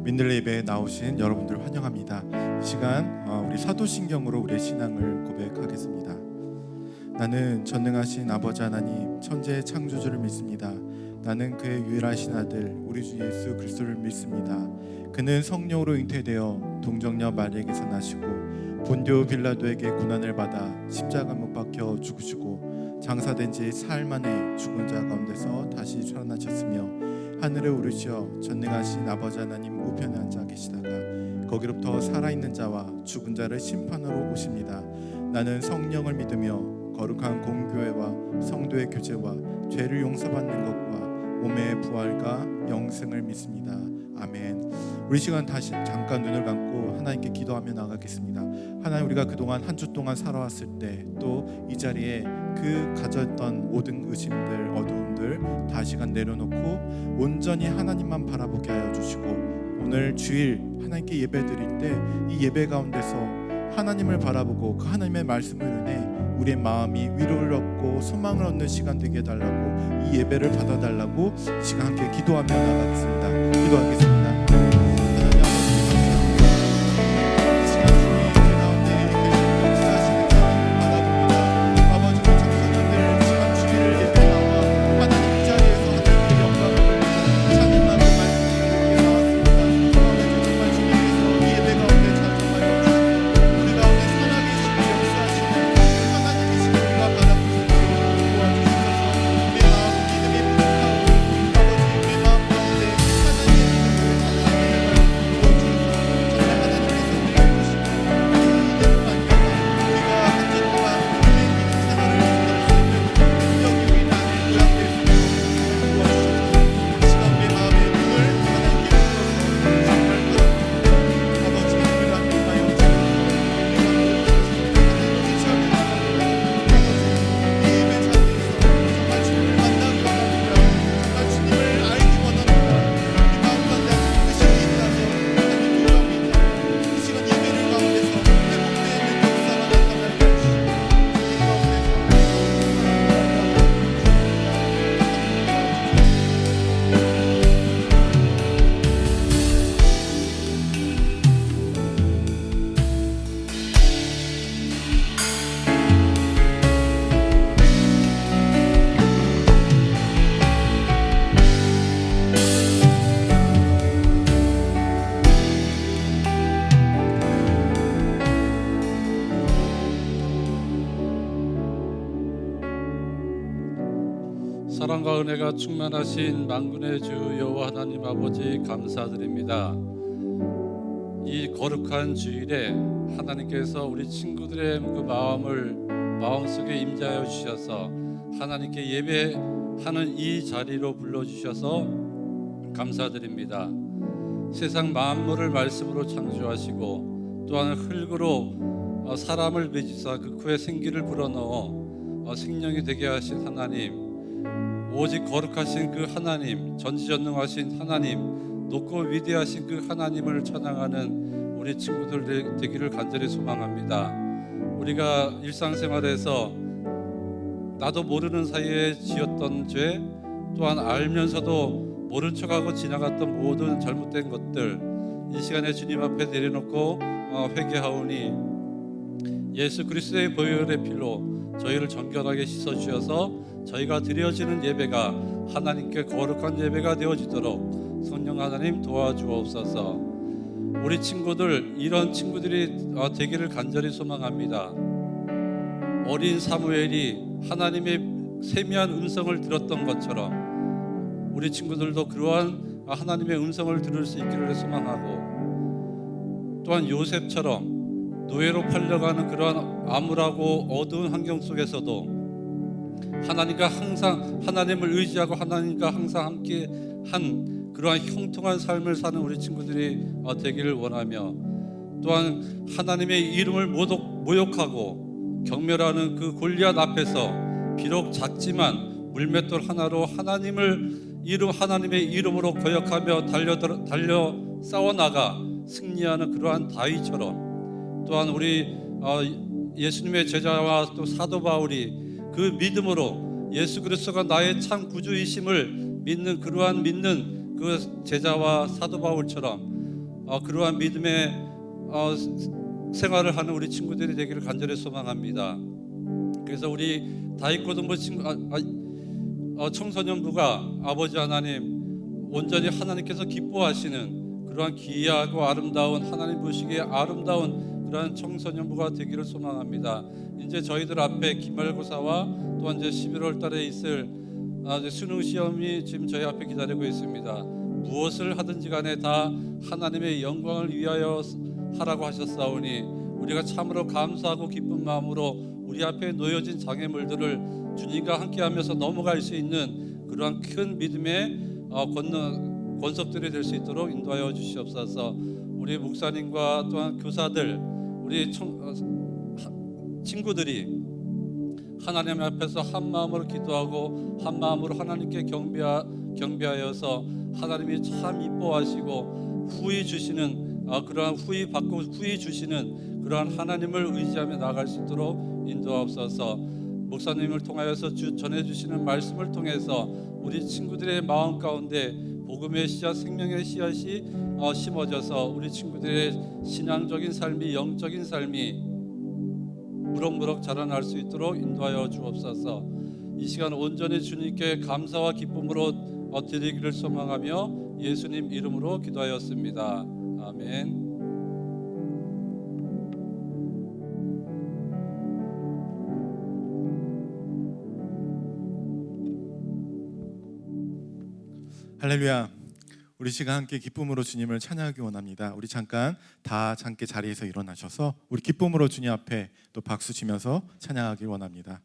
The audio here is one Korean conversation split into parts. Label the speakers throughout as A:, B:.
A: 민들레 예배에 나오신 여러분들 환영합니다. 이 시간 우리 사도신경으로 우리의 신앙을 고백하겠습니다. 나는 전능하신 아버지 하나님 천지의 창조주를 믿습니다. 나는 그의 유일하신 아들 우리 주 예수 그리스도를 믿습니다. 그는 성령으로 잉태되어 동정녀 마리아에게서 나시고 본디오 빌라도에게 고난을 받아 십자가 못 박혀 죽으시고 장사된 지 사흘 만에 죽은 자 가운데서 다시 살아나셨으며 하늘에 오르시어 전능하신 아버지 하나님 우편에 앉아 계시다가 거기로부터 살아있는 자와 죽은 자를 심판하러 오십니다. 나는 성령을 믿으며 거룩한 공교회와 성도의 교제와 죄를 용서받는 것과 몸의 부활과 영생을 믿습니다. 아멘. 우리 시간 다시 잠깐 눈을 감고 하나님께 기도하며 나가겠습니다. 하나님, 우리가 그동안 한 주 동안 살아왔을 때 또 이 자리에 그 가졌던 모든 의심들, 어두움들 다시금 내려놓고 온전히 하나님만 바라보게 하여 주시고, 오늘 주일 하나님께 예배 드릴 때 이 예배 가운데서 하나님을 바라보고 그 하나님의 말씀을 인해 우리의 마음이 위로를 얻고 소망을 얻는 시간 되게 해달라고, 이 예배를 받아달라고 시간 함께 기도하며 나가겠습니다. 기도하겠습니다.
B: 사랑과 은혜가 충만하신 만군의 주 여호와 하나님 아버지 감사드립니다. 이 거룩한 주일에 하나님께서 우리 친구들의 그 마음속에 임재하여 주셔서 하나님께 예배하는 이 자리로 불러주셔서 감사드립니다. 세상 만물을 말씀으로 창조하시고 또한 흙으로 사람을 빚으사 그 코에 생기를 불어넣어 생명이 되게 하신 하나님, 오직 거룩하신 그 하나님, 전지전능하신 하나님, 높고 위대하신 그 하나님을 찬양하는 우리 친구들 되기를 간절히 소망합니다. 우리가 일상생활에서 나도 모르는 사이에 지었던 죄, 또한 알면서도 모른 척하고 지나갔던 모든 잘못된 것들, 이 시간에 주님 앞에 내려놓고 회개하오니 예수 그리스도의 보혈의 피로 저희를 정결하게 씻어주셔서 저희가 드려지는 예배가 하나님께 거룩한 예배가 되어지도록 성령 하나님 도와주옵소서. 우리 친구들, 이런 친구들이 되기를 간절히 소망합니다. 어린 사무엘이 하나님의 세미한 음성을 들었던 것처럼 우리 친구들도 그러한 하나님의 음성을 들을 수 있기를 소망하고, 또한 요셉처럼 노예로 팔려가는 그러한 암울하고 어두운 환경 속에서도 하나님과 항상 하나님을 의지하고 하나님과 항상 함께 한 그러한 형통한 삶을 사는 우리 친구들이 되기를 원하며, 또한 하나님의 이름을 모욕하고 경멸하는 그 골리앗 앞에서 비록 작지만 물맷돌 하나로 하나님의 이름으로 거역하며 달려 싸워나가 승리하는 그러한 다윗처럼, 또한 우리 예수님의 제자와 또 사도 바울이 그 믿음으로 예수 그리스도가 나의 참 구주이심을 믿는 그 제자와 사도 바울처럼 그러한 믿음의 생활을 하는 우리 친구들이 되기를 간절히 소망합니다. 그래서 우리 다윗고등부 청소년부가 아버지 하나님 온전히 하나님께서 기뻐하시는 그러한 귀하고 아름다운 하나님 보시기에 아름다운 그러한 청소년부가 되기를 소망합니다. 이제 저희들 앞에 기말고사와 또한 이제 11월 달에 있을 이제 수능 시험이 지금 저희 앞에 기다리고 있습니다. 무엇을 하든지 간에 다 하나님의 영광을 위하여 하라고 하셨사오니 우리가 참으로 감사하고 기쁜 마음으로 우리 앞에 놓여진 장애물들을 주님과 함께하면서 넘어갈 수 있는 그러한 큰 믿음의 권속들이 될 수 있도록 인도하여 주시옵소서. 우리 목사님과 또한 교사들, 우리 친구들이 하나님 앞에서 한 마음으로 기도하고 한 마음으로 하나님께 경배하여서 하나님이 참 이뻐하시고 후히 주시는 그러한 후히 받고 후히 주시는 그러한 하나님을 의지하며 나아갈 수 있도록 인도하옵소서. 목사님을 통하여서 전해주시는 말씀을 통해서 우리 친구들의 마음 가운데 복음의 씨앗, 생명의 씨앗이 심어져서 우리 친구들의 신앙적인 삶이, 영적인 삶이 무럭무럭 자라날 수 있도록 인도하여 주옵소서. 이 시간 온전히 주님께 감사와 기쁨으로 드리기를 소망하며 예수님 이름으로 기도하였습니다. 아멘.
A: 할렐루야. 우리 시간 함께 기쁨으로 주님을 찬양하기 원합니다. 우리 잠깐 다 함께 자리에서 일어나셔서 우리 기쁨으로 주님 앞에 또 박수 치면서 찬양하기 원합니다.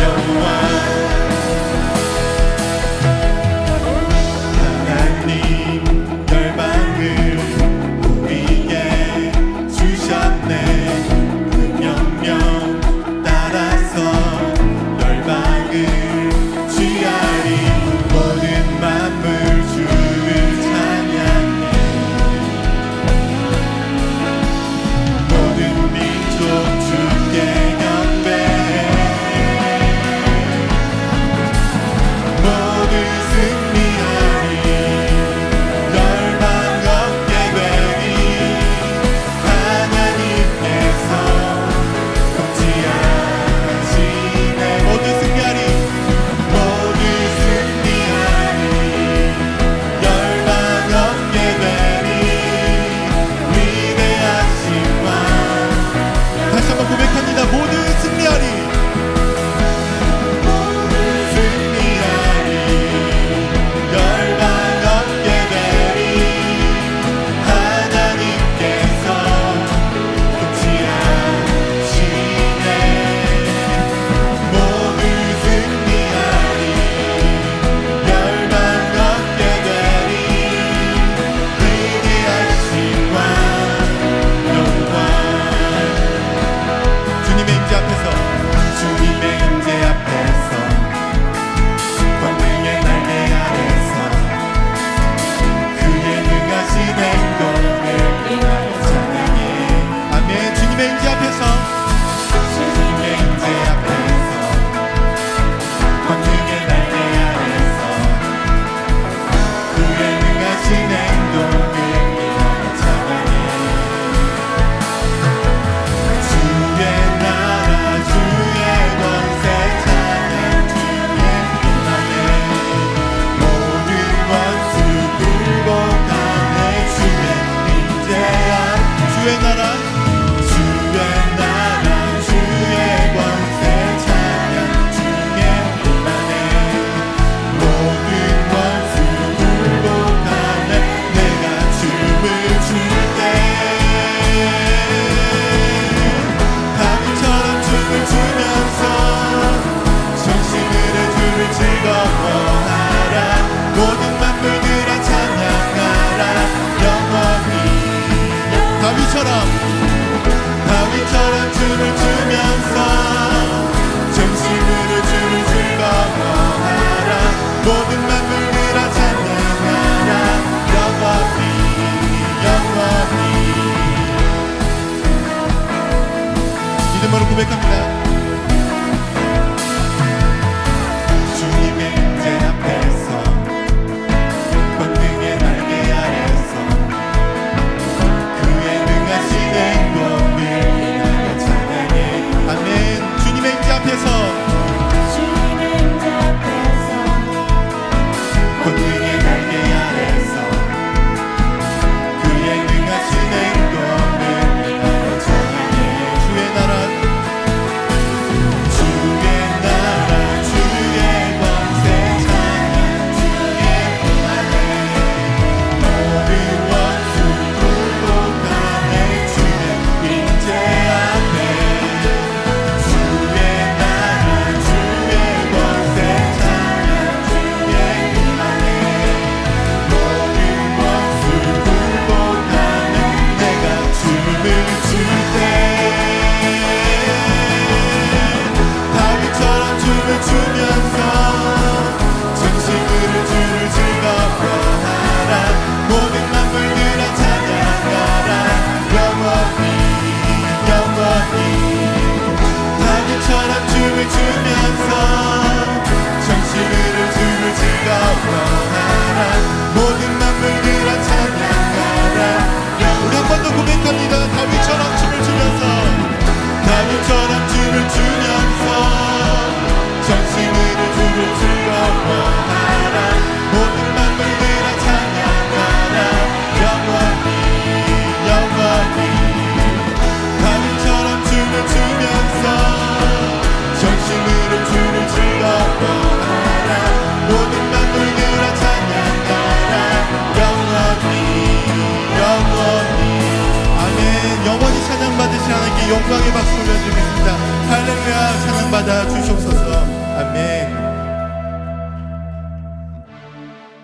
C: 영원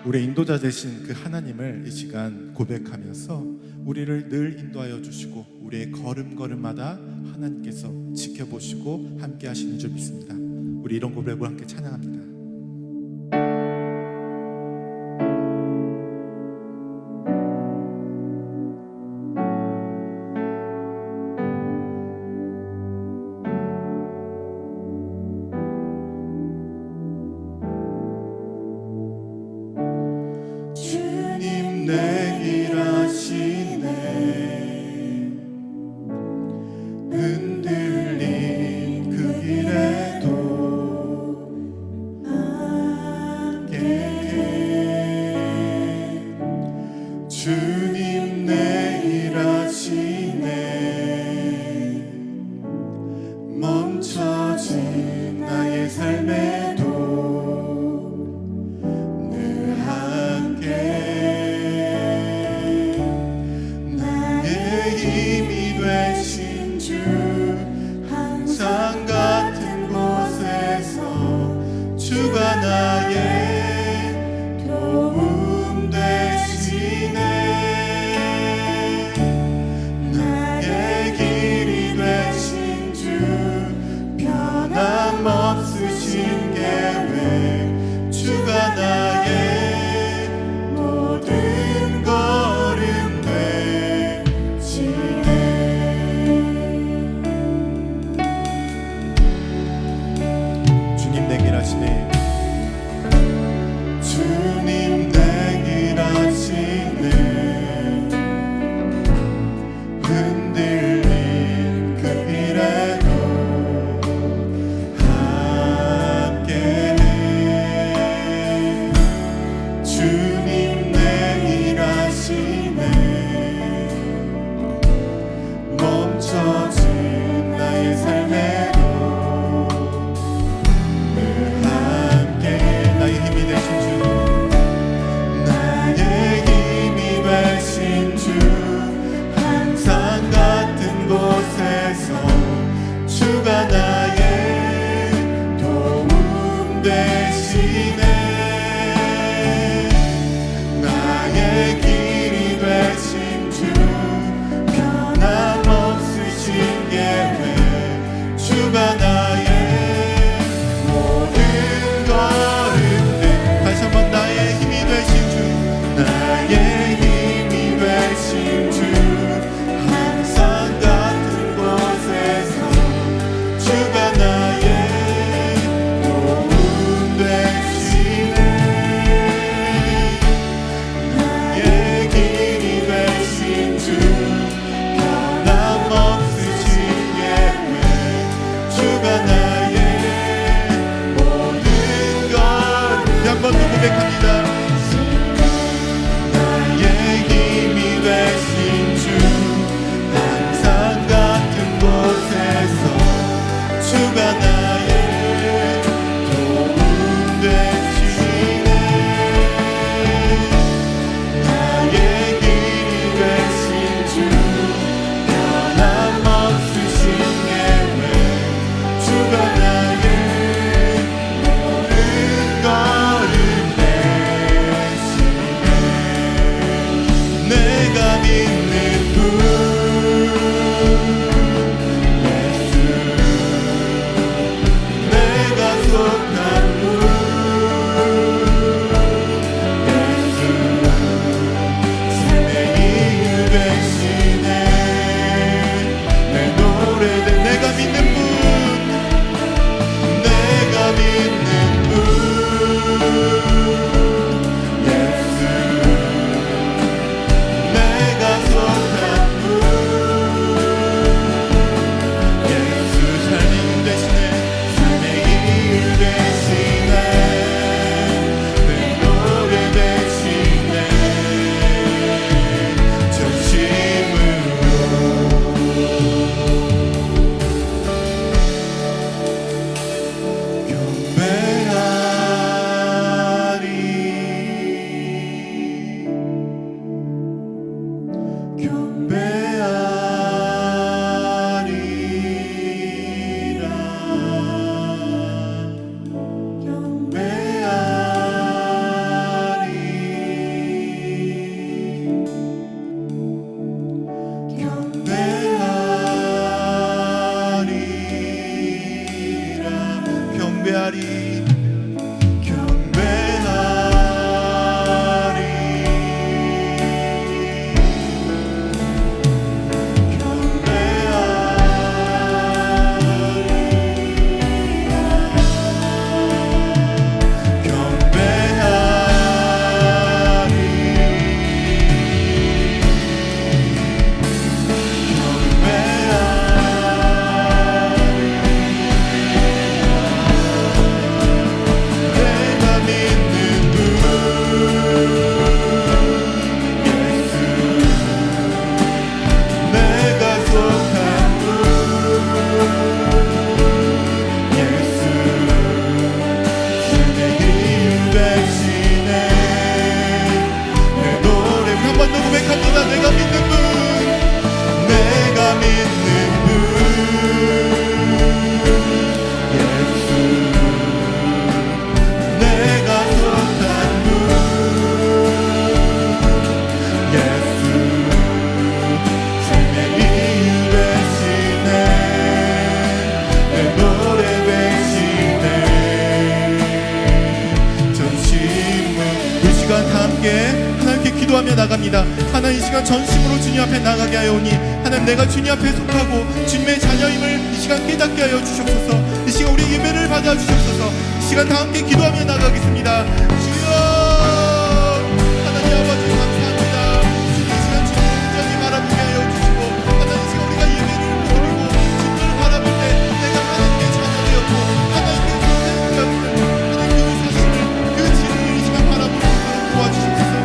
A: 우리 인도자 되신 그 하나님을 이 시간 고백하면서 우리를 늘 인도하여 주시고 우리의 걸음걸음마다 하나님께서 지켜보시고 함께 하시는 줄 믿습니다. 우리 이런 고백을 함께 찬양합니다. 주님 내 길 아시네 흔들린 그 길에도 함께해 주님 내 길 아시네 멈춰진 나의 삶에도 늘 함께 나의 힘이 되신 주 항상 같은 곳에서 주가 나의 도움 되시네 나의 길이 되신 주 변함없으신 계획 주가 나의 모든 걸음 되시네 주님 내 길 아시네 주님 내 길 아시네 흔들린 그 길에도 함께해 주님 내 길 아시네 멈춰진 나의 삶에도 늘 함께해 나의 힘이 되신 주 나의 힘이 되신 주 항상 같은 곳에서 주가 나의 도움 되시네 나의 길이 되신 주 변함없으신 계획 주가 나의 모든 걸음들 다시 한번 나의 힘이 되신 주 나의 힘이 되신 주 항상 같은 곳에서 주가 나의 도움 경배하리 기도하며 나갑니다. 하나님, 이 시간 전심으로 주님 앞에 나가게 하여 오니 하나님, 내가 주님 앞에 속하고 주님의 자녀임을 이 시간 깨닫게 하여 주시옵소서. 이 시간 우리 예배를 받아 주시옵소서. 이 시간 다 함께 기도하며 나가겠습니다. 주여, 하나님 아버지 감사합니다. 주님, 이 시간 주님 온전히 바라보게 하여 주시고 하나님, 이 시간 우리가 예배를 드리고 주님을 바라볼 때 내가 하나님의 자녀되었고 하나님께 선택되었고 하나님, 그 사실을, 그 진리를 이 시간 바라볼 수 있도록 도와주시옵소서.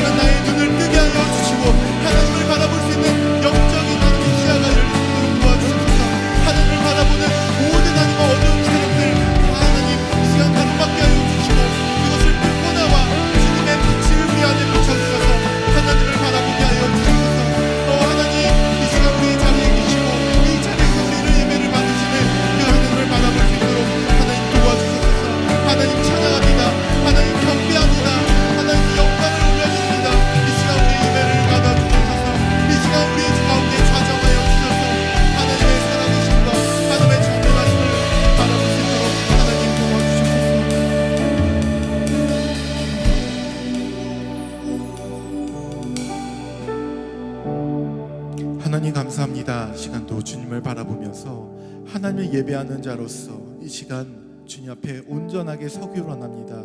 A: 나의 눈을 뜨게 하여 주시고 하나님을 바라볼 수 있는 영적인 하나님의 시야가 열릴 수 있도록 도와주시옵소서. 하나님을 바라보는 모든 하나님과 어두운 세력들 하나님, 이 시간 가로막게 하여 주시고 그것을 뚫고 나와 주님의 빛을 우리 안에 비춰주셔서 하나님을 바라보게 하여 주시옵소서. 하나님, 이 시간 우리 자리에 계시고 이 자리에서 우리를 예배를 받으시는 그 하나님을 바라볼 수 있도록 하나님 도와주셔서 하나님 찬양합니다. 하나님 경배합니다. 하나님 영광을 올려주십니다. 이 시간 우리 예배를 받아주셔서 이 시간 우리 주 가운데 좌정하여 주셔서 하나님의 살아계심과 하나님의 전능하심을 바라볼 수 있도록 하나님 도와주셔서. 하나님 감사합니다. 이 시간도 주님을 바라보면서 하나님을 예배하는 자로서 이 시간 주님 앞에 온전하게 서기로 원합니다.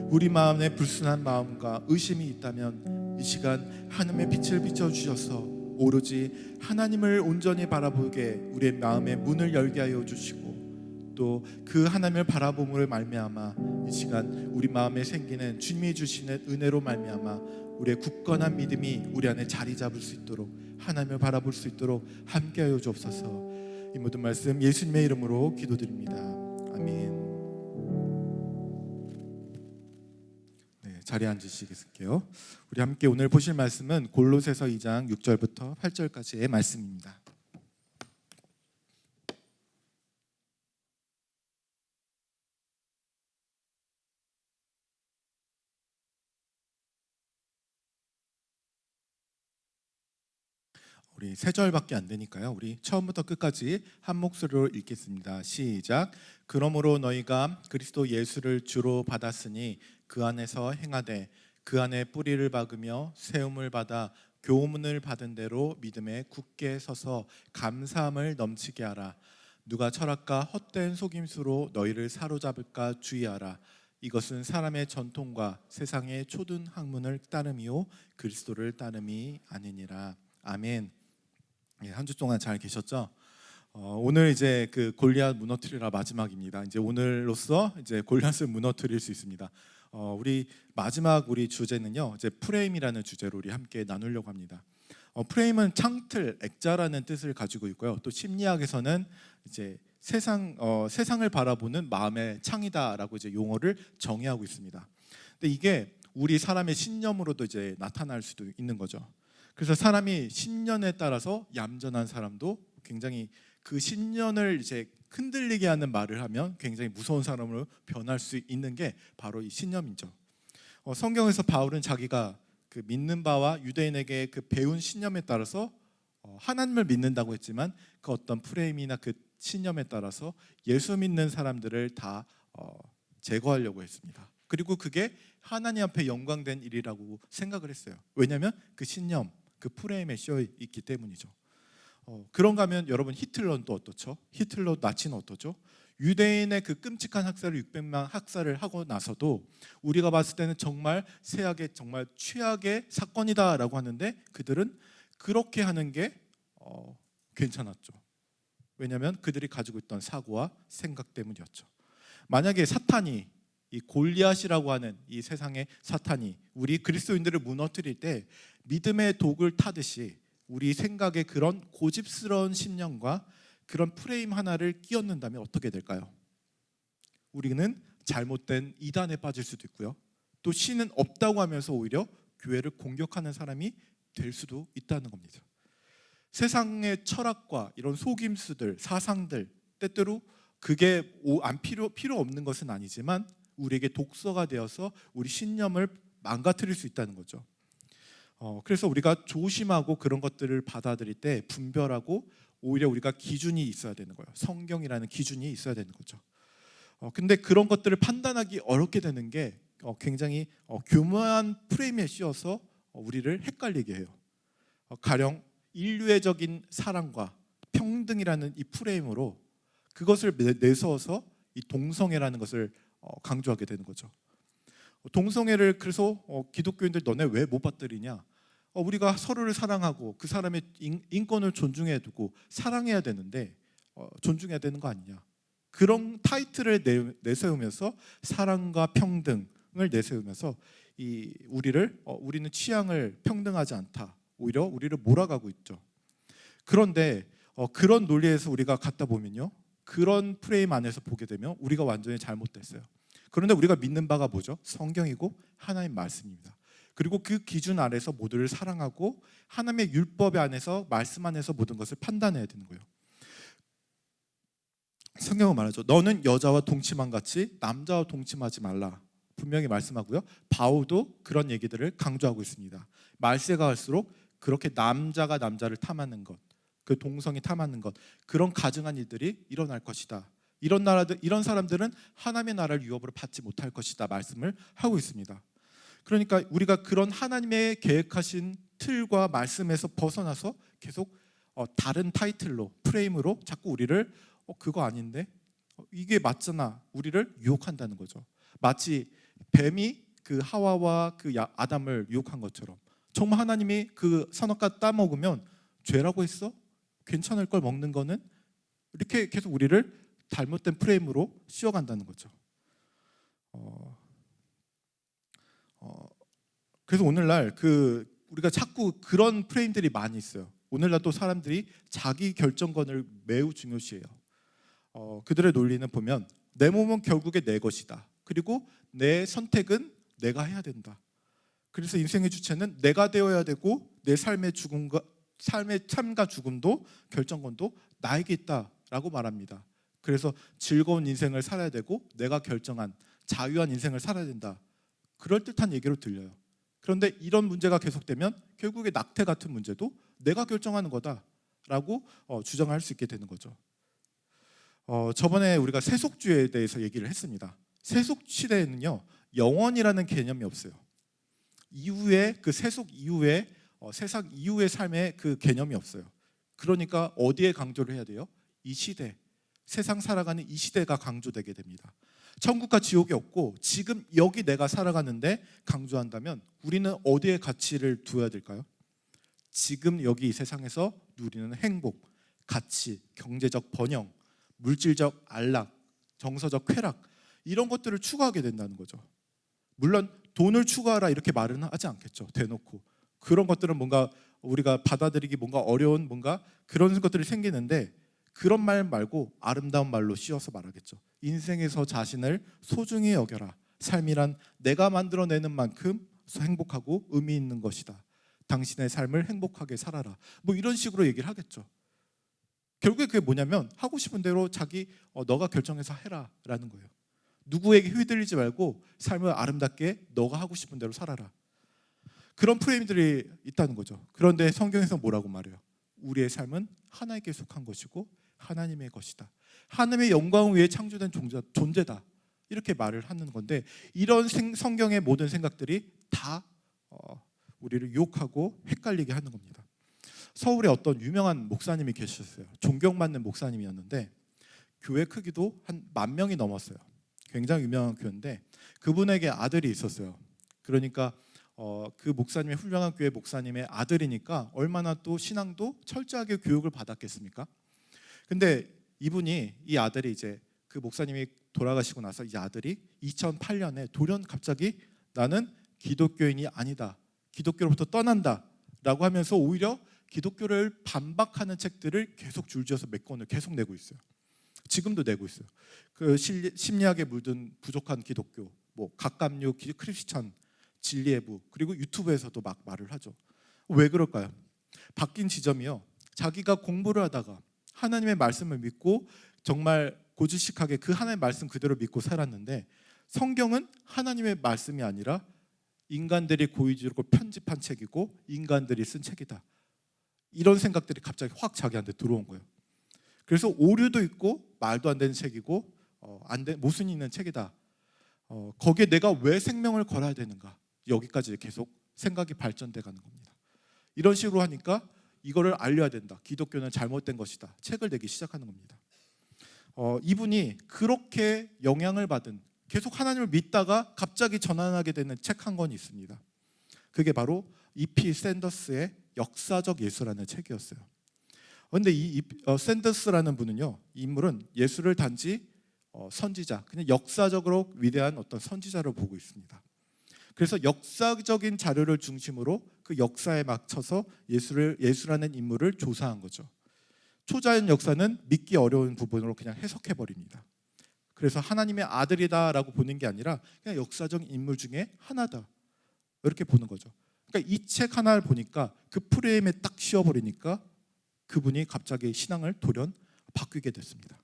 A: 우리 마음에 불순한 마음과 의심이 있다면 이 시간 하나님의 빛을 비춰주셔서 오로지 하나님을 온전히 바라보게 우리의 마음의 문을 열게 하여 주시고 또 그 하나님을 바라봄으로 말미암아 이 시간 우리 마음에 생기는 주님이 주시는 은혜로 말미암아 우리의 굳건한 믿음이 우리 안에 자리 잡을 수 있도록 하나님을 바라볼 수 있도록 함께하여 주옵소서. 이 모든 말씀 예수님의 이름으로 기도드립니다. 아멘. 자리에 앉으시겠어요? 우리 함께 오늘 보실 말씀은 골로새서 2장 6절부터 8절까지의 말씀입니다. 우리 세 절밖에 안 되니까요. 우리 처음부터 끝까지 한 목소리로 읽겠습니다. 시작. 그러므로 너희가 그리스도 예수를 주로 받았으니 그 안에서 행하되 그 안에 뿌리를 박으며 세움을 받아 교훈을 받은 대로 믿음에 굳게 서서 감사함을 넘치게 하라. 누가 철학과 헛된 속임수로 너희를 사로잡을까 주의하라. 이것은 사람의 전통과 세상의 초든 학문을 따름이요 그리스도를 따름이 아니니라. 아멘. 한 주 동안 잘 계셨죠? 오늘 이제 그 골리앗 무너뜨리라 마지막입니다. 이제 오늘로써 이제 골리앗을 무너뜨릴 수 있습니다. 우리 마지막 우리 주제는요, 이제 프레임이라는 주제로 우리 함께 나누려고 합니다. 프레임은 창틀, 액자라는 뜻을 가지고 있고요. 또 심리학에서는 이제 세상을 바라보는 마음의 창이다라고 이제 용어를 정의하고 있습니다. 근데 이게 우리 사람의 신념으로도 이제 나타날 수도 있는 거죠. 그래서 사람이 신념에 따라서 얌전한 사람도 굉장히 그 신념을 이제 흔들리게 하는 말을 하면 굉장히 무서운 사람으로 변할 수 있는 게 바로 이 신념이죠. 성경에서 바울은 자기가 그 믿는 바와 유대인에게 그 배운 신념에 따라서 하나님을 믿는다고 했지만 그 어떤 프레임이나 그 신념에 따라서 예수 믿는 사람들을 다 제거하려고 했습니다. 그리고 그게 하나님 앞에 영광된 일이라고 생각을 했어요. 왜냐하면 그 신념, 그 프레임에 씌어 있기 때문이죠. 그런가 하면 여러분 히틀러는 또 어떻죠? 히틀러 나치는 어떠죠? 유대인의 그 끔찍한 학살을 600만 학살을 하고 나서도 우리가 봤을 때는 정말 세악의 정말 최악의 사건이다라고 하는데 그들은 그렇게 하는 게 괜찮았죠. 왜냐하면 그들이 가지고 있던 사고와 생각 때문이었죠. 만약에 사탄이 이 골리앗이라고 하는 이 세상의 사탄이 우리 그리스도인들을 무너뜨릴 때 믿음의 독을 타듯이 우리 생각에 그런 고집스러운 신념과 그런 프레임 하나를 끼얹는다면 어떻게 될까요? 우리는 잘못된 이단에 빠질 수도 있고요. 또 신은 없다고 하면서 오히려 교회를 공격하는 사람이 될 수도 있다는 겁니다. 세상의 철학과 이런 속임수들, 사상들 때때로 그게 필요 없는 것은 아니지만 우리에게 독서가 되어서 우리 신념을 망가뜨릴 수 있다는 거죠. 그래서 우리가 조심하고 그런 것들을 받아들일 때 분별하고 오히려 우리가 기준이 있어야 되는 거예요. 성경이라는 기준이 있어야 되는 거죠. 근데 그런 것들을 판단하기 어렵게 되는 게 굉장히 교묘한 프레임에 씌워서 우리를 헷갈리게 해요. 가령 인류애적인 사랑과 평등이라는 이 프레임으로 그것을 내세워서 이 동성애라는 것을 강조하게 되는 거죠. 동성애를 그래서 기독교인들 너네 왜 못 받들이냐? 우리가 서로를 사랑하고 그 사람의 인권을 존중해야 되고 사랑해야 되는데 존중해야 되는 거 아니냐? 그런 타이틀을 내세우면서 사랑과 평등을 내세우면서 우리는 취향을 평등하지 않다. 오히려 우리를 몰아가고 있죠. 그런데 그런 논리에서 우리가 갖다 보면요, 그런 프레임 안에서 보게 되면 우리가 완전히 잘못됐어요. 그런데 우리가 믿는 바가 뭐죠? 성경이고 하나님 말씀입니다. 그리고 그 기준 아래서 모두를 사랑하고 하나님의 율법 안에서 말씀 안에서 모든 것을 판단해야 되는 거예요. 성경은 말하죠. 너는 여자와 동침한 같이 남자와 동침하지 말라. 분명히 말씀하고요. 바울도 그런 얘기들을 강조하고 있습니다. 말세가 갈수록 그렇게 남자가 남자를 탐하는 것, 그 동성이 탐하는 것, 그런 가증한 일들이 일어날 것이다. 이런 사람들은 하나님의 나라를 유업으로 받지 못할 것이다 말씀을 하고 있습니다. 그러니까 우리가 그런 하나님의 계획하신 틀과 말씀에서 벗어나서 계속 다른 타이틀로 프레임으로 자꾸 우리를 그거 아닌데 이게 맞잖아 우리를 유혹한다는 거죠. 마치 뱀이 그 하와와 그 아담을 유혹한 것처럼 정말 하나님이 그 선악과 따먹으면 죄라고 했어? 괜찮을 걸 먹는 거는? 이렇게 계속 우리를 잘못된 프레임으로 씌워간다는 거죠. 그래서 오늘날 우리가 자꾸 그런 프레임들이 많이 있어요. 오늘날 또 사람들이 자기 결정권을 매우 중요시해요. 그들의 논리는 보면 내 몸은 결국에 내 것이다. 그리고 내 선택은 내가 해야 된다. 그래서 인생의 주체는 내가 되어야 되고 내 삶의 삶과 죽음도 결정권도 나에게 있다라고 말합니다. 그래서 즐거운 인생을 살아야 되고 내가 결정한 자유한 인생을 살아야 된다. 그럴듯한 얘기로 들려요. 그런데 이런 문제가 계속되면 결국에 낙태 같은 문제도 내가 결정하는 거다라고 주장할 수 있게 되는 거죠. 저번에 우리가 세속주의에 대해서 얘기를 했습니다. 세속 시대에는요 영원이라는 개념이 없어요. 이후에 그 세속 이후에 세상 이후의 삶의 그 개념이 없어요. 그러니까 어디에 강조를 해야 돼요? 이 시대, 세상 살아가는 이 시대가 강조되게 됩니다. 천국과 지옥이 없고 지금 여기 내가 살아가는데 강조한다면 우리는 어디에 가치를 두어야 될까요? 지금 여기 이 세상에서 누리는 행복, 가치, 경제적 번영, 물질적 안락, 정서적 쾌락 이런 것들을 추구하게 된다는 거죠. 물론 돈을 추구하라 이렇게 말은 하지 않겠죠. 대놓고. 그런 것들은 뭔가 우리가 받아들이기 뭔가 어려운 뭔가 그런 것들이 생기는데 그런 말 말고 아름다운 말로 씌워서 말하겠죠. 인생에서 자신을 소중히 여겨라. 삶이란 내가 만들어내는 만큼 행복하고 의미 있는 것이다. 당신의 삶을 행복하게 살아라. 뭐 이런 식으로 얘기를 하겠죠. 결국에 그게 뭐냐면 하고 싶은 대로 너가 결정해서 해라라는 거예요. 누구에게 휘둘리지 말고 삶을 아름답게 너가 하고 싶은 대로 살아라. 그런 프레임들이 있다는 거죠. 그런데 성경에서 뭐라고 말해요? 우리의 삶은 하나님께 속한 것이고 하나님의 것이다. 하나님의 영광을 위해 창조된 존재다. 이렇게 말을 하는 건데, 이런 성경의 모든 생각들이 다 우리를 유혹하고 헷갈리게 하는 겁니다. 서울에 어떤 유명한 목사님이 계셨어요. 존경받는 목사님이었는데 교회 크기도 한 10,000명이 넘었어요. 굉장히 유명한 교회인데 그분에게 아들이 있었어요. 그러니까 그 목사님의 훌륭한 교회 목사님의 아들이니까 얼마나 또 신앙도 철저하게 교육을 받았겠습니까? 근데 이 아들이 이제 그 목사님이 돌아가시고 나서 이 아들이 2008년에 돌연 갑자기 나는 기독교인이 아니다, 기독교로부터 떠난다 라고 하면서 오히려 기독교를 반박하는 책들을 계속 줄지어서 몇 권을 계속 내고 있어요. 지금도 내고 있어요. 그 심리학에 물든 부족한 기독교, 뭐 갑각류 크리스천, 진리의 부, 그리고 유튜브에서도 막 말을 하죠. 왜 그럴까요? 바뀐 지점이요, 자기가 공부를 하다가 하나님의 말씀을 믿고 정말 고지식하게 그 하나님의 말씀 그대로 믿고 살았는데 성경은 하나님의 말씀이 아니라 인간들이 고의적으로 편집한 책이고 인간들이 쓴 책이다, 이런 생각들이 갑자기 확 자기한테 들어온 거예요. 그래서 오류도 있고 말도 안 되는 책이고 모순이 있는 책이다. 거기에 내가 왜 생명을 걸어야 되는가, 여기까지 계속 생각이 발전돼 가는 겁니다. 이런 식으로 하니까 이거를 알려야 된다, 기독교는 잘못된 것이다, 책을 내기 시작하는 겁니다. 이분이 그렇게 영향을 받은, 계속 하나님을 믿다가 갑자기 전환하게 되는 책 한 권이 있습니다. 그게 바로 E.P. 샌더스의 역사적 예수라는 책이었어요. 그런데 이 샌더스라는 분은요, 이 인물은 예수를 단지 선지자, 그냥 역사적으로 위대한 어떤 선지자로 보고 있습니다. 그래서 역사적인 자료를 중심으로 그 역사에 맞춰서 예수라는 인물을 조사한 거죠. 초자연 역사는 믿기 어려운 부분으로 그냥 해석해 버립니다. 그래서 하나님의 아들이다라고 보는 게 아니라 그냥 역사적 인물 중에 하나다, 이렇게 보는 거죠. 그러니까 이 책 하나를 보니까 그 프레임에 딱 씌워버리니까 그분이 갑자기 신앙을 돌연 바뀌게 됐습니다.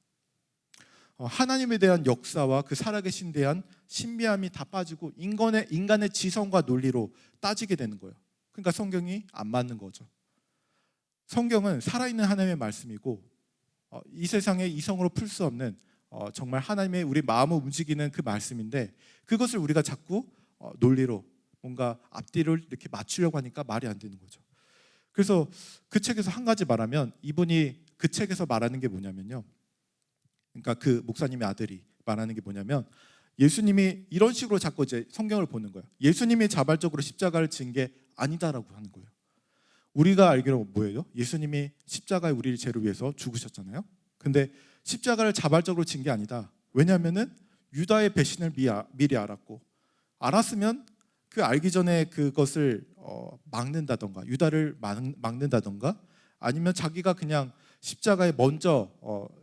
A: 하나님에 대한 역사와 그 살아계신 대한 신비함이 다 빠지고 인간의 지성과 논리로 따지게 되는 거예요. 그러니까 성경이 안 맞는 거죠. 성경은 살아있는 하나님의 말씀이고 이 세상에 이성으로 풀 수 없는 정말 하나님의 우리 마음을 움직이는 그 말씀인데, 그것을 우리가 자꾸 논리로 뭔가 앞뒤를 이렇게 맞추려고 하니까 말이 안 되는 거죠. 그래서 그 책에서 한 가지 말하면, 이분이 그 책에서 말하는 게 뭐냐면요, 그러니까 그 목사님의 아들이 말하는 게 뭐냐면, 예수님이 이런 식으로 자꾸 이제 성경을 보는 거예요. 예수님이 자발적으로 십자가를 진 게 아니다라고 하는 거예요. 우리가 알기로 뭐예요? 예수님이 십자가에 우리를 죄를 위해서 죽으셨잖아요. 근데 십자가를 자발적으로 진 게 아니다. 왜냐하면은 유다의 배신을 미리 알았으면 그 알기 전에 그것을 막는다던가, 유다를 막는다던가, 아니면 자기가 그냥 십자가에 먼저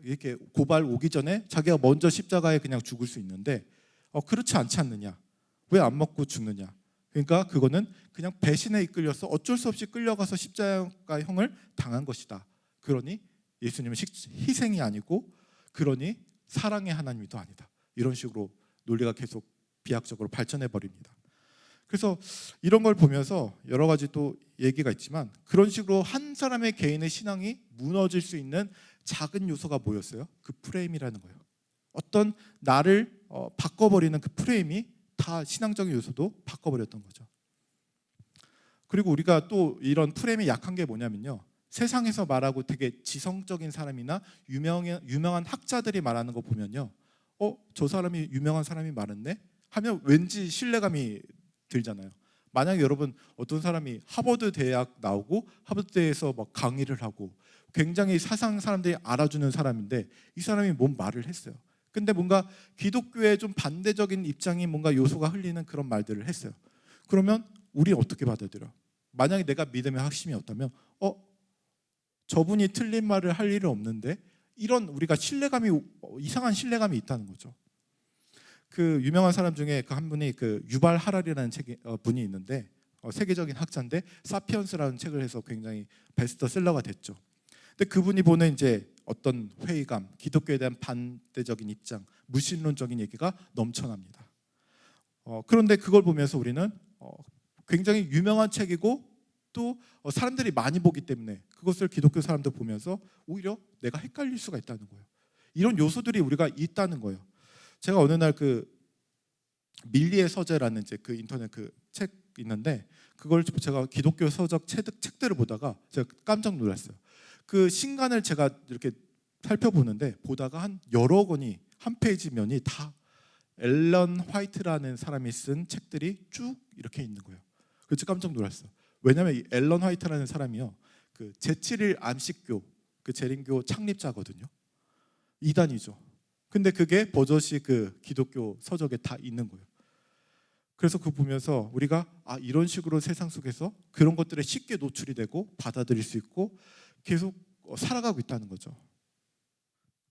A: 이렇게 고발 오기 전에 자기가 먼저 십자가에 그냥 죽을 수 있는데 그렇지 않지 않느냐? 왜 안 먹고 죽느냐? 그러니까 그거는 그냥 배신에 이끌려서 어쩔 수 없이 끌려가서 십자가형을 당한 것이다. 그러니 예수님은 희생이 아니고, 그러니 사랑의 하나님이 더 아니다. 이런 식으로 논리가 계속 비약적으로 발전해 버립니다. 그래서 이런 걸 보면서 여러 가지 또 얘기가 있지만, 그런 식으로 한 사람의 개인의 신앙이 무너질 수 있는 작은 요소가 뭐였어요? 그 프레임이라는 거예요. 어떤 나를 바꿔버리는 그 프레임이 다 신앙적인 요소도 바꿔버렸던 거죠. 그리고 우리가 또 이런 프레임이 약한 게 뭐냐면요, 세상에서 말하고 되게 지성적인 사람이나 유명한 학자들이 말하는 거 보면요, 저 사람이 유명한 사람이 말했네 하면 왠지 신뢰감이 들잖아요. 만약에 여러분 어떤 사람이 하버드 대학 나오고 하버드대에서 막 강의를 하고 굉장히 사상 사람들이 알아주는 사람인데 이 사람이 뭔 말을 했어요. 근데 뭔가 기독교에 좀 반대적인 입장이 뭔가 요소가 흘리는 그런 말들을 했어요. 그러면 우리 어떻게 받아들여? 만약에 내가 믿음의 확신이었다면 저분이 틀린 말을 할 일은 없는데, 이런 우리가 이상한 신뢰감이 있다는 거죠. 그 유명한 사람 중에 그 한 분이 그 유발 하랄이라는 분이 있는데 세계적인 학자인데 사피언스라는 책을 해서 굉장히 베스트셀러가 됐죠. 근데 그분이 보는 이제 어떤 회의감, 기독교에 대한 반대적인 입장, 무신론적인 얘기가 넘쳐납니다. 그런데 그걸 보면서 우리는 굉장히 유명한 책이고 또 사람들이 많이 보기 때문에 그것을 기독교 사람들 보면서 오히려 내가 헷갈릴 수가 있다는 거예요. 이런 요소들이 우리가 있다는 거예요. 제가 어느 날 그 밀리의 서재라는 이제 그 인터넷 그 책 있는데 그걸 제가 기독교 서적 책들을 보다가 제가 깜짝 놀랐어요. 그 신간을 제가 이렇게 살펴보는데 보다가 한 여러 권이 한 페이지면이 다 앨런 화이트라는 사람이 쓴 책들이 쭉 이렇게 있는 거예요. 그래서 깜짝 놀랐어요. 왜냐하면 이 앨런 화이트라는 사람이요, 그 제7일 안식교 그 재림교 창립자거든요. 이단이죠. 근데 그게 버젓이 그 기독교 서적에 다 있는 거예요. 그래서 그거 보면서 우리가 이런 식으로 세상 속에서 그런 것들에 쉽게 노출이 되고 받아들일 수 있고 계속 살아가고 있다는 거죠.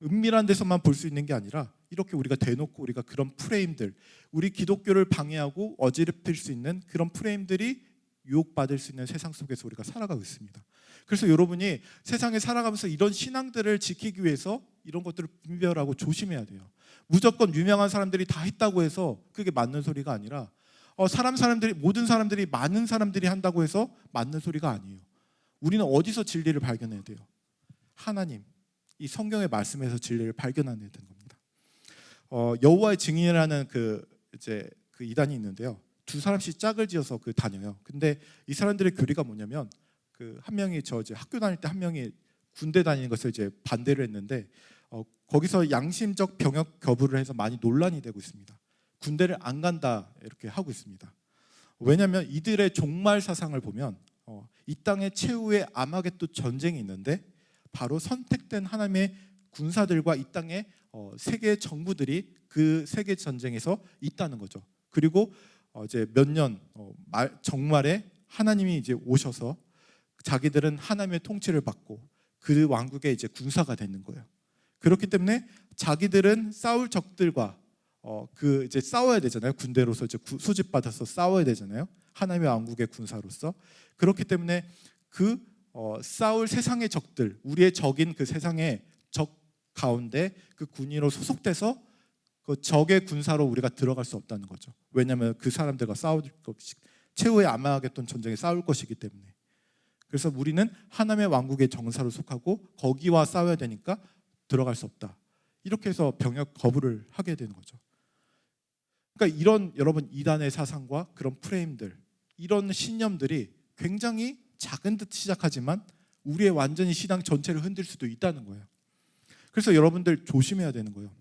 A: 은밀한 데서만 볼 수 있는 게 아니라 이렇게 우리가 대놓고 우리가 그런 프레임들, 우리 기독교를 방해하고 어지럽힐 수 있는 그런 프레임들이 유혹받을 수 있는 세상 속에서 우리가 살아가고 있습니다. 그래서 여러분이 세상에 살아가면서 이런 신앙들을 지키기 위해서 이런 것들을 분별하고 조심해야 돼요. 무조건 유명한 사람들이 다 했다고 해서 그게 맞는 소리가 아니라 모든 사람들이 많은 사람들이 한다고 해서 맞는 소리가 아니에요. 우리는 어디서 진리를 발견해야 돼요? 하나님, 이 성경의 말씀에서 진리를 발견해야 되는 겁니다. 여호와의 증인이라는 그 이단이 있는데요. 두 사람씩 짝을 지어서 다녀요. 근데 이 사람들의 교리가 뭐냐면 한 명이 학교 다닐 때 한 명이 군대 다니는 것을 반대를 했는데 거기서 양심적 병역 거부를 해서 많이 논란이 되고 있습니다. 군대를 안 간다 이렇게 하고 있습니다. 왜냐하면 이들의 종말 사상을 보면 이 땅의 최후의 아마겟돈 전쟁이 있는데 바로 선택된 하나님의 군사들과 이 땅의 세계 정부들이 그 세계 전쟁에서 있다는 거죠. 그리고 이제 몇 년 정말에 하나님이 이제 오셔서 자기들은 하나님의 통치를 받고 그 왕국의 이제 군사가 되는 거예요. 그렇기 때문에 자기들은 싸울 적들과 이제 싸워야 되잖아요. 군대로서 이제 수집받아서 싸워야 되잖아요. 하나님의 왕국의 군사로서. 그렇기 때문에 싸울 세상의 적들, 우리의 적인 그 세상의 적 가운데 그 군인으로 소속돼서 그 적의 군사로 우리가 들어갈 수 없다는 거죠. 왜냐하면 그 사람들과 싸울 것이 최후의 아마겟돈 전쟁에 싸울 것이기 때문에. 그래서 우리는 하나님의 왕국의 정사로 속하고 거기와 싸워야 되니까 들어갈 수 없다. 이렇게 해서 병역 거부를 하게 되는 거죠. 그러니까 이런 여러분 이단의 사상과 그런 프레임들, 이런 신념들이 굉장히 작은 듯 시작하지만 우리의 완전히 신앙 전체를 흔들 수도 있다는 거예요. 그래서 여러분들 조심해야 되는 거예요.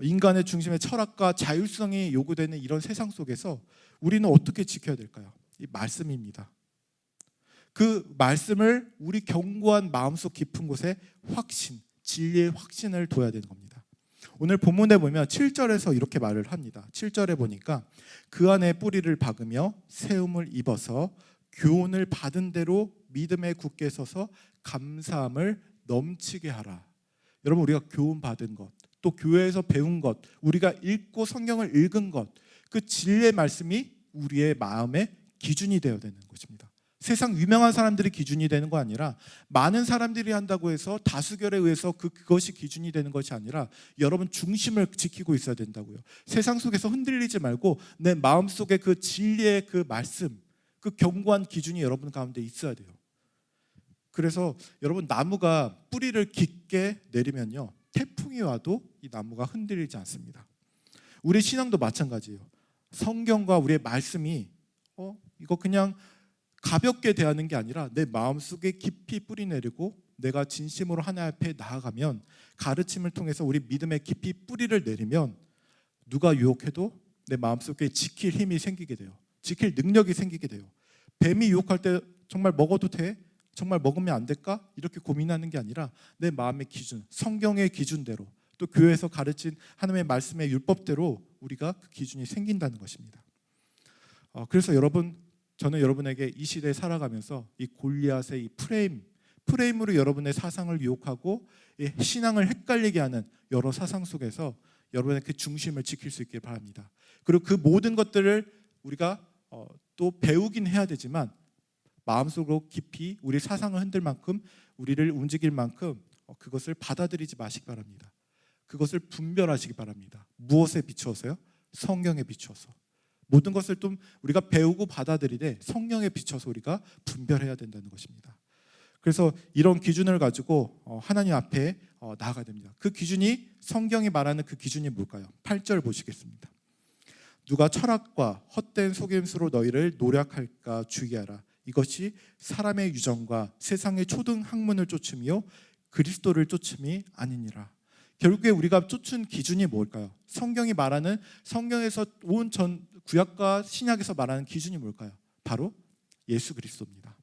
A: 인간의 중심의 철학과 자율성이 요구되는 이런 세상 속에서 우리는 어떻게 지켜야 될까요? 이 말씀입니다. 그 말씀을 우리 견고한 마음속 깊은 곳에 진리의 확신을 둬야 되는 겁니다. 오늘 본문에 보면 7절에서 이렇게 말을 합니다. 7절에 보니까 그 안에 뿌리를 박으며 세움을 입어서 교훈을 받은 대로 믿음에 굳게 서서 감사함을 넘치게 하라. 여러분, 우리가 교훈 받은 것, 또 교회에서 배운 것, 우리가 읽고 성경을 읽은 것, 그 진리의 말씀이 우리의 마음의 기준이 되어야 되는 것입니다. 세상 유명한 사람들이 기준이 되는 거 아니라 많은 사람들이 한다고 해서 다수결에 의해서 그것이 기준이 되는 것이 아니라 여러분 중심을 지키고 있어야 된다고요. 세상 속에서 흔들리지 말고 내 마음속에 그 진리의 그 말씀, 그 견고한 기준이 여러분 가운데 있어야 돼요. 그래서 여러분 나무가 뿌리를 깊게 내리면요, 태풍이 와도 이 나무가 흔들리지 않습니다. 우리 신앙도 마찬가지예요. 성경과 우리의 말씀이 이거 그냥 가볍게 대하는 게 아니라 내 마음속에 깊이 뿌리 내리고 내가 진심으로 하나님 앞에 나아가면 가르침을 통해서 우리 믿음의 깊이 뿌리를 내리면 누가 유혹해도 내 마음속에 지킬 힘이 생기게 돼요. 지킬 능력이 생기게 돼요. 뱀이 유혹할 때 정말 먹어도 돼? 정말 먹으면 안 될까? 이렇게 고민하는 게 아니라 내 마음의 기준, 성경의 기준대로 또 교회에서 가르친 하나님의 말씀의 율법대로 우리가 그 기준이 생긴다는 것입니다. 그래서 저는 여러분에게 이 시대에 살아가면서 이 골리앗의 이 프레임으로 여러분의 사상을 유혹하고 이 신앙을 헷갈리게 하는 여러 사상 속에서 여러분의 그 중심을 지킬 수 있길 바랍니다. 그리고 그 모든 것들을 우리가 또 배우긴 해야 되지만 마음속으로 깊이 우리 사상을 흔들 만큼 우리를 움직일 만큼 그것을 받아들이지 마시기 바랍니다. 그것을 분별하시기 바랍니다. 무엇에 비추어서요? 성경에 비추어서. 모든 것을 좀 우리가 배우고 받아들이되 성령에 비춰서 우리가 분별해야 된다는 것입니다. 그래서 이런 기준을 가지고 하나님 앞에 나아가야 됩니다. 그 기준이 성경이 말하는 그 기준이 뭘까요? 8절 보시겠습니다. 누가 철학과 헛된 속임수로 너희를 노략할까 주의하라. 이것이 사람의 유정과 세상의 초등 학문을 쫓음이요 그리스도를 쫓음이 아니니라. 결국에 우리가 쫓은 기준이 뭘까요? 성경이 말하는, 성경에서 온 전 구약과 신약에서 말하는 기준이 뭘까요? 바로 예수 그리스도입니다.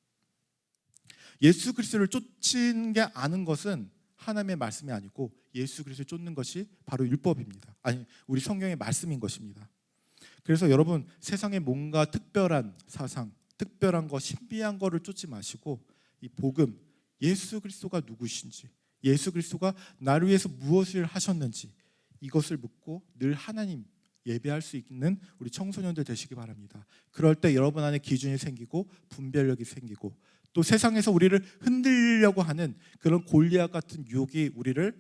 A: 예수 그리스도를 쫓는 게 아는 것은 하나님의 말씀이 아니고 예수 그리스도를 쫓는 것이 바로 율법입니다. 아니, 우리 성경의 말씀인 것입니다. 그래서 여러분, 세상에 뭔가 특별한 사상, 특별한 거, 신비한 거를 쫓지 마시고 이 복음, 예수 그리스도가 누구신지, 예수 그리스도가 나를 위해서 무엇을 하셨는지 이것을 묻고 늘 하나님 예배할 수 있는 우리 청소년들 되시기 바랍니다. 그럴 때 여러분 안에 기준이 생기고 분별력이 생기고 또 세상에서 우리를 흔들리려고 하는 그런 골리앗 같은 유혹이 우리를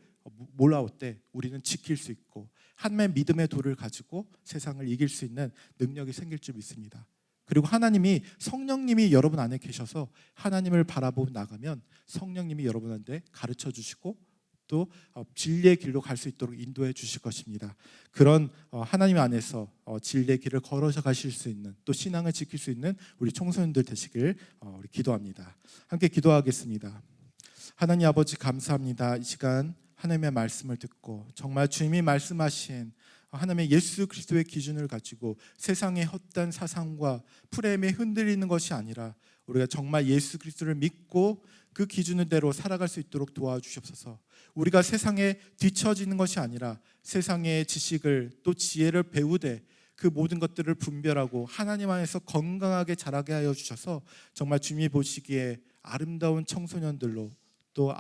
A: 몰아올 때 우리는 지킬 수 있고 하나님의 믿음의 돌을 가지고 세상을 이길 수 있는 능력이 생길 줄 믿습니다. 그리고 하나님이, 성령님이 여러분 안에 계셔서 하나님을 바라보고 나가면 성령님이 여러분한테 가르쳐 주시고 또 진리의 길로 갈 수 있도록 인도해 주실 것입니다. 그런 하나님 안에서 진리의 길을 걸어서 가실 수 있는, 또 신앙을 지킬 수 있는 우리 청소년들 되시길 우리 기도합니다. 함께 기도하겠습니다. 하나님 아버지, 감사합니다. 이 시간 하나님의 말씀을 듣고 정말 주님이 말씀하신 하나님의 예수 그리스도의 기준을 가지고 세상의 헛된 사상과 프레임에 흔들리는 것이 아니라 우리가 정말 예수 그리스도를 믿고 그 기준대로 살아갈 수 있도록 도와주시옵소서. 우리가 세상에 뒤처지는 것이 아니라 세상의 지식을 또 지혜를 배우되 그 모든 것들을 분별하고 하나님 안에서 건강하게 자라게 하여 주셔서 정말 주님이 보시기에 아름다운 청소년들로 또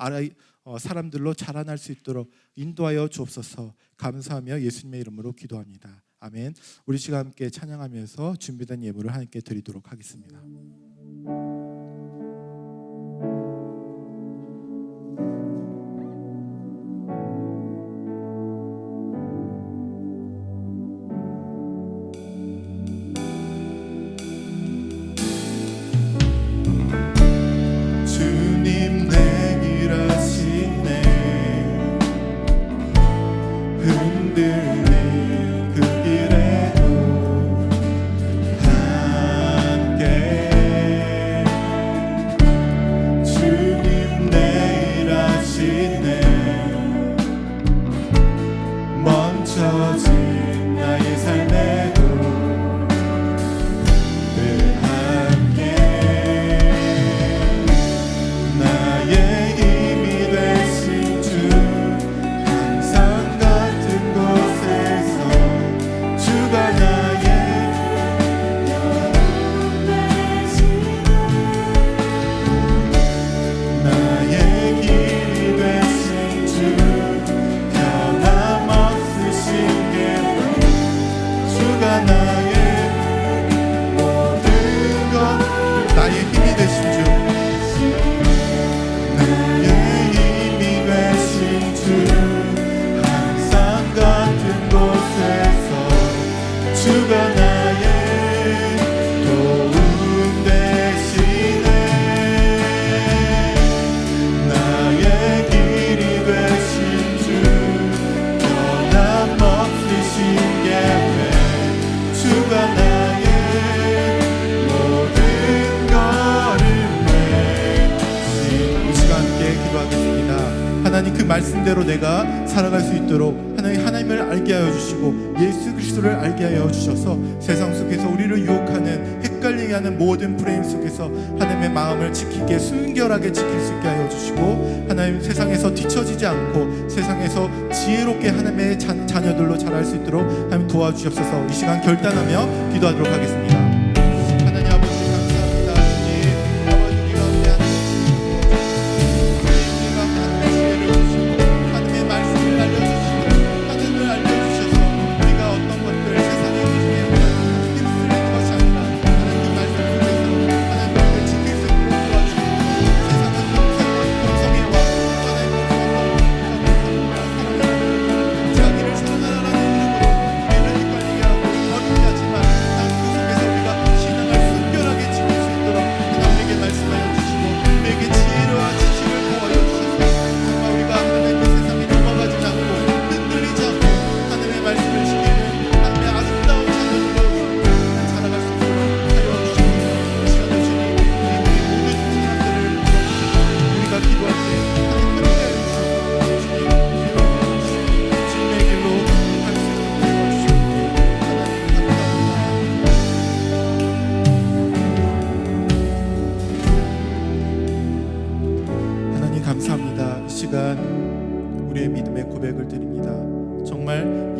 A: 사람들로 자라날 수 있도록 인도하여 주옵소서. 감사하며 예수님의 이름으로 기도합니다. 아멘. 우리 시간 함께 찬양하면서 준비된 예물을 하나님께 드리도록 하겠습니다.
C: 주님 내 길 아시네. 흔들린 그 길에도 함께. 주님 내 일 아시네. 멈춰진 나의 삶에도 늘 함께. 나의 힘이 되신 주, 항상 같은 곳에서 주가 나의 길이 되신 주, 변함없으신 계획, 주가 나의 모든 것. 나의 힘이 되신 주, 나의 힘이 되신 주, 항상 같은 곳에서 주가 나의 도움 되시네. 나의 길이 되신 주, 변함없으신 계획, 주가 나의 모든 걸음에.
A: 이 시간 함께 기도하겠습니다. 하나님, 그 말씀대로 내가 살아갈 수 있도록 하나님을 알게 하여 주시고 예수 그리스도를 알게 하여 주셔서 세상 속에서 우리를 유혹하는, 헷갈리게 하는 모든 프레임 속에서 하나님의 마음을 지키게, 순결하게 지킬 수 있게 하여 주시고 하나님, 세상에서 뒤처지지 않고 세상에서 지혜롭게 하나님의 자녀들로 자랄 수 있도록 하나님 도와주시옵소서. 이 시간 결단하며 기도하도록 하겠습니다. 하나님 아버지, 감사합니다. 주님, 아버지, 우리 가운데 우리 가운데 하나님의 지혜를 주시고 하나님의 말씀을 알려주시고 하나님을 알려주셔서 우리가 어떤 것들 세상의 기준에 휩쓸리는 것이 아니라 하나님 그 말씀 속에서 하나님을 지킬 수 있도록 도와주시고 세상은 동성애와 하나님을 자기를 사랑하라는 이름으로 우리를 헷갈리게 하고 어렵게 하지만 난 그 속에서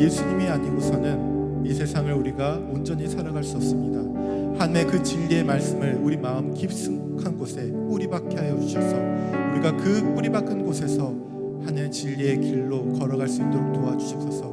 A: 예수님이 아니고서는 이 세상을 우리가 온전히 살아갈 수 없습니다. 하나님의 그 진리의 말씀을 우리 마음 깊숙한 곳에 뿌리박게 하여 주셔서 우리가 그 뿌리박은 곳에서 하나님의 진리의 길로 걸어갈 수 있도록 도와주시옵소서.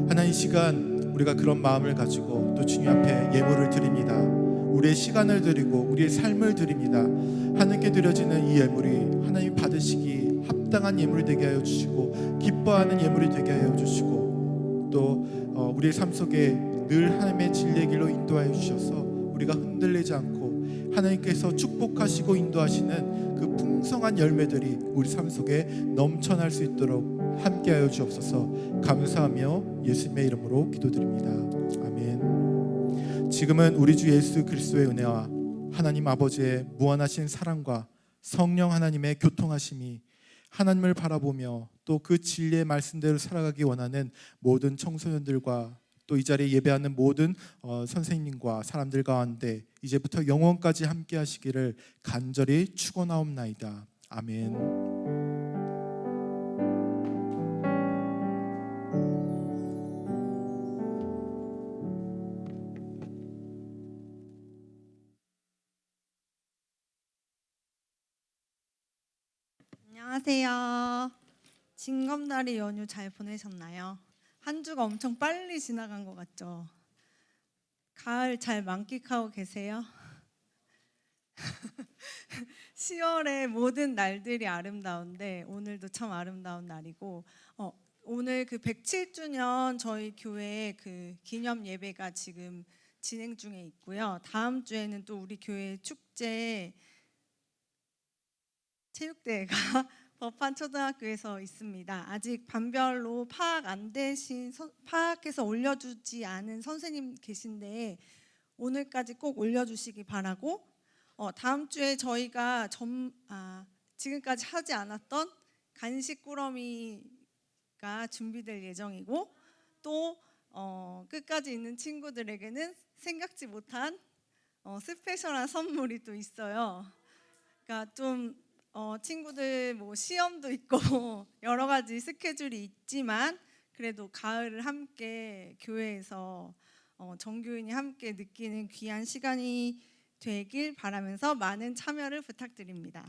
A: 하나님, 이 시간 우리가 그런 마음을 가지고 또 주님 앞에 예물을 드립니다. 우리의 시간을 드리고 우리의 삶을 드립니다. 하나님께 드려지는 이 예물이 하나님 받으시기 합당한 예물이 되게 하여 주시고 기뻐하는 예물이 되게 하여 주시고 또 우리의 삶 속에 늘 하나님의 진리의 길로 인도하여 주셔서 우리가 흔들리지 않고 하나님께서 축복하시고 인도하시는 그 풍성한 열매들이 우리 삶 속에 넘쳐날 수 있도록 함께하여 주옵소서. 감사하며 예수님의 이름으로 기도드립니다. 아멘. 지금은 우리 주 예수 그리스도의 은혜와 하나님 아버지의 무한하신 사랑과 성령 하나님의 교통하심이 하나님을 바라보며 또 그 진리의 말씀대로 살아가기 원하는 모든 청소년들과 또 이 자리에 예배하는 모든 선생님과 사람들 가운데 이제부터 영원까지 함께 하시기를 간절히 축원하옵나이다. 아멘.
D: 안녕하세요. 징검다리 연휴 잘 보내셨나요? 한 주가 엄청 빨리 지나간 것 같죠? 가을 잘 만끽하고 계세요? 10월의 모든 날들이 아름다운데 오늘도 참 아름다운 날이고 오늘 그 107주년 저희 교회 그 기념 예배가 지금 진행 중에 있고요. 다음 주에는 또 우리 교회 축제 체육대회가 법한초등학교에서 있습니다. 아직 반별로 파악해서 올려주지 않은 선생님 계신데 오늘까지 꼭 올려주시기 바라고 다음 주에 저희가 지금까지 하지 않았던 간식 꾸러미가 준비될 예정이고 또 끝까지 있는 친구들에게는 생각지 못한 스페셜한 선물이 또 있어요. 그러니까 좀 친구들 뭐 시험도 있고 여러 가지 스케줄이 있지만 그래도 가을을 함께 교회에서 정교인이 함께 느끼는 귀한 시간이 되길 바라면서 많은 참여를 부탁드립니다.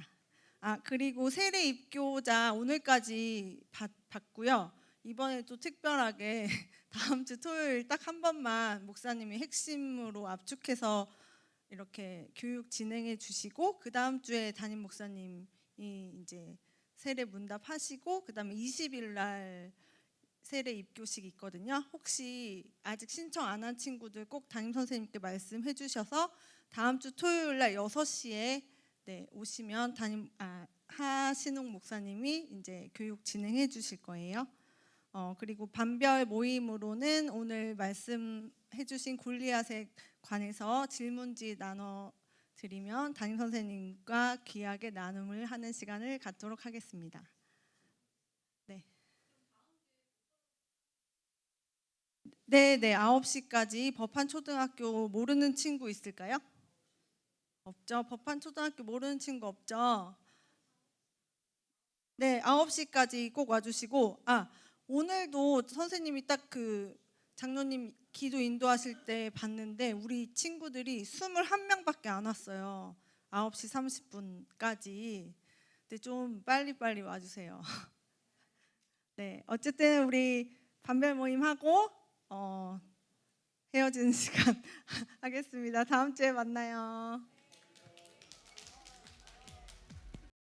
D: 그리고 세례 입교자 오늘까지 받고요. 이번에 또 특별하게 다음 주 토요일 딱 한 번만 목사님이 핵심으로 압축해서 이렇게 교육 진행해 주시고 그 다음 주에 담임 목사님이 이제 세례 문답하시고 그 다음에 20일 날 세례 입교식 있거든요. 혹시 아직 신청 안 한 친구들 꼭 담임 선생님께 말씀해 주셔서 다음 주 토요일 날 6시에 오시면 하신웅 목사님이 이제 교육 진행해 주실 거예요. 그리고 반별 모임으로는 오늘 말씀해 주신 골리앗에 관해서 질문지 나눠 드리면 담임 선생님과 귀하게 나눔을 하는 시간을 갖도록 하겠습니다. 네, 9시까지 법한초등학교 모르는 친구 있을까요? 없죠? 법한초등학교 모르는 친구 없죠? 네, 9시까지 꼭 와주시고 오늘도 선생님이 딱 그 장로님 기도 인도하실 때 봤는데 우리 친구들이 21명밖에 안 왔어요. 9시 30분까지. 근데 좀 빨리빨리 와주세요. 네, 어쨌든 우리 반별 모임하고 헤어지는 시간 하겠습니다. 다음 주에 만나요.